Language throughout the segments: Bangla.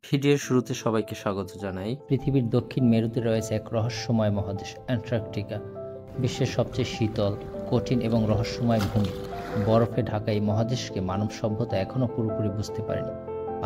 ভিডিওর শুরুতে সবাইকে স্বাগত জানাই। পৃথিবীর দক্ষিণ মেরুতে রয়েছে এক রহস্যময় মহাদেশ অ্যান্টার্কটিকা। বিশ্বের সবচেয়ে শীতল, কঠিন এবং রহস্যময় ভূমি। বরফে ঢাকা এই মহাদেশকে মানব সভ্যতা এখনও পুরোপুরি বুঝতে পারেনি।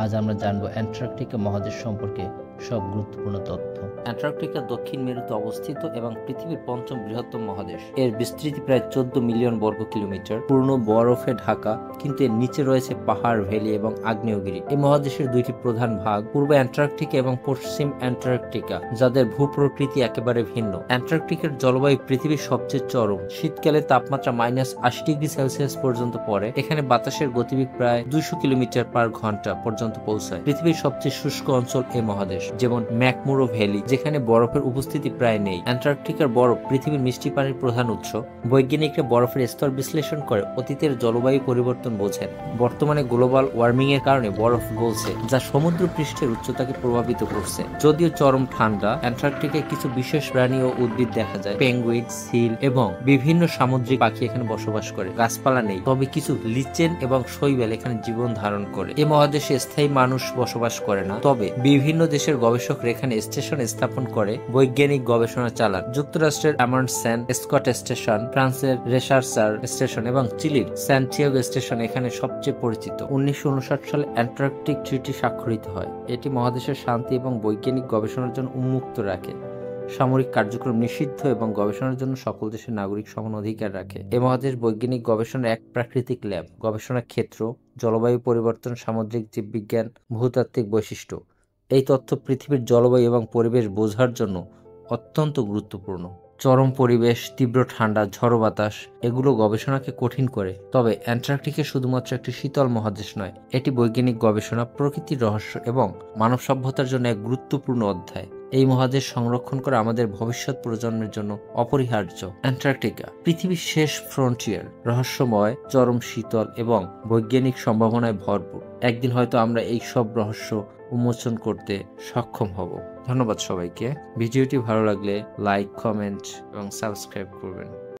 আজ আমরা জানব অ্যান্টার্কটিকা মহাদেশ সম্পর্কে সব গুরুত্বপূর্ণ তথ্য। অ্যান্টার্কটিকা দক্ষিণ মেরুতে অবস্থিত এবং পৃথিবীর পঞ্চম বৃহত্তম মহাদেশ। এর বিস্তৃতি প্রায় 14 মিলিয়ন বর্গ কিলোমিটার। পূর্ণ বরফে ঢাকা, কিন্তু এর নিচে রয়েছে পাহাড়, ভ্যালি এবং আগ্নেয়গিরি। এই মহাদেশের দুইটি প্রধান ভাগ, পূর্ব অ্যান্টার্কটিকা এবং পশ্চিম অ্যান্টার্কটিকা, যাদের ভূপ্রকৃতি একেবারে ভিন্ন। অ্যান্টার্কটিকার জলবায়ু পৃথিবীর সবচেয়ে চরম। শীতকালে তাপমাত্রা -80°C পর্যন্ত পড়ে। এখানে বাতাসের গতিবেগ প্রায় 200 কিলোমিটার পার ঘন্টা পর্যন্ত পৌঁছায়। পৃথিবীর সবচেয়ে শুষ্ক অঞ্চল এই মহাদেশ, যেমন ম্যাকমুরো ভ্যালি, যেখানে বরফের উপস্থিতি প্রায় নেই। অ্যান্টার্কটিকার বরফ পৃথিবীর মিষ্টি পানির প্রধান উৎস। বৈজ্ঞানিকরা বরফের স্তর বিশ্লেষণ করে অতীতের জলবায়ু পরিবর্তন বোঝেন। বর্তমানে গ্লোবাল ওয়ার্মিং এর কারণে বরফ গলছে, যা সমুদ্র পৃষ্ঠের উচ্চতাকে প্রভাবিত করছে। যদিও চরম ঠান্ডা, অ্যান্টার্কটিকায় কিছু বিশেষ প্রাণী ও উদ্ভিদ দেখা যায়। পেঙ্গুইন, সিল এবং বিভিন্ন সামুদ্রিক পাখি এখানে বসবাস করে। গাছপালা নেই, তবে কিছু লিচেন এবং শৈবাল এখানে জীবন ধারণ করে। এই মহাদেশে স্থায়ী মানুষ বসবাস করে না, তবে বিভিন্ন দেশের গবেষকরা এখানে স্টেশন স্থাপন করে বৈজ্ঞানিক গবেষণা চালান। যুক্তরাষ্ট্রের আমান্ডসেন স্কট স্টেশন, ফ্রান্সের রেসার্চার স্টেশন এবং চিলির স্যান্টিয়াগো স্টেশন এখানে সবচেয়ে পরিচিত। 1959 সালে অ্যান্টার্কটিক ট্রিটি স্বাক্ষরিত হয়। এটি মহাদেশের শান্তি এবং বৈজ্ঞানিক গবেষণার জন্য উন্মুক্ত রাখে। সামরিক কার্যক্রম নিষিদ্ধ এবং গবেষণার জন্য সকল দেশের নাগরিক সমান অধিকার রাখে। এ মহাদেশ বৈজ্ঞানিক গবেষণার এক প্রাকৃতিক ল্যাব, গবেষণা ক্ষেত্র, জলবায়ু পরিবর্তন, সামুদ্রিক জীববিজ্ঞান, ভূতাত্ত্বিক বৈশিষ্ট্য। এই তথ্য পৃথিবীর জলবায়ু এবং পরিবেশ বোঝার জন্য অত্যন্ত গুরুত্বপূর্ণ। চরম পরিবেশ, তীব্র ঠান্ডা, ঝড়ো বাতাস এগুলো গবেষণাকে কঠিন করে। তবে অ্যান্টার্কটিকা শুধুমাত্র একটি শীতল মহাদেশ নয়, এটি বৈজ্ঞানিক গবেষণা, প্রকৃতির রহস্য এবং মানব সভ্যতার জন্য এক গুরুত্বপূর্ণ অধ্যায়। এই মহাদেশ সংরক্ষণ করা আমাদের ভবিষ্যৎ প্রজন্মের জন্য অপরিহার্য। অ্যান্টার্কটিকা পৃথিবীর শেষ ফ্রন্টিয়ার, রহস্যময়, চরম শীতল এবং বৈজ্ঞানিক সম্ভাবনায় ভরপুর। একদিন হয়তো আমরা এই সব রহস্য উন্মোচন করতে সক্ষম হব। ধন্যবাদ সবাইকে। ভিডিওটি ভালো লাগলে লাইক, কমেন্ট এবং সাবস্ক্রাইব করবেন।